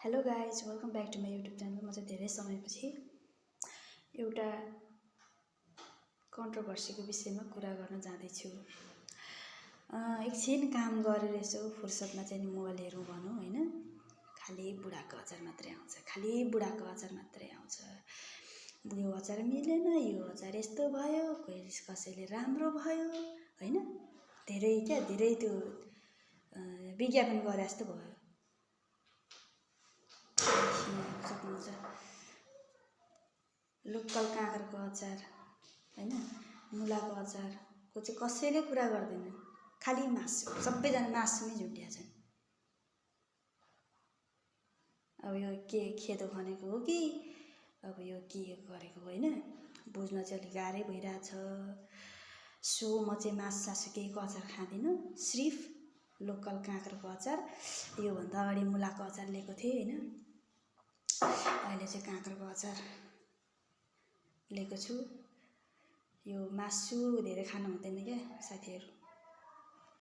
Hello guys, welcome back to my YouTube channel. म चाहिँ धेरै समयपछि एउटा कन्ट्रोभर्सीको विषयमा कुरा गर्न जाँदैछु। एकछिन काम गरेर यसो फुर्सदमा चाहिँ नि मोबाइल हेरौँ भनौँ होइन, खालि बुढाको अचार मात्रै आउँछ, खालि बुढाको अचार मात्रै आउँछ। यो अचार मिलेन, यो अचार यस्तो भयो, कसैले राम्रो भयो होइन, धेरै त्यो विज्ञापन गरे जस्तो भयो। सक्नुहुन्छ लोकल काँक्राको अचार होइन, मुलाको अचारको चाहिँ कसैले कुरा गर्दैन, खालि मासु, सबैजना मासुमै झुन्डिया छन्। अब यो के खेदो भनेको हो कि अब यो के गरेको होइन, बुझ्न चाहिँ अलिक गाह्रै भइरहेछ। सो म चाहिँ मासु केहीको अचार खाँदिनँ, सिर्फ लोकल काँक्राको अचार। योभन्दा अगाडि मुलाको अचार लिएको थिएँ होइन, अहिले चाहिँ काँक्राको अचार लिएको छु। यो मासु धेरै खानु हुँदैन क्या साथीहरू।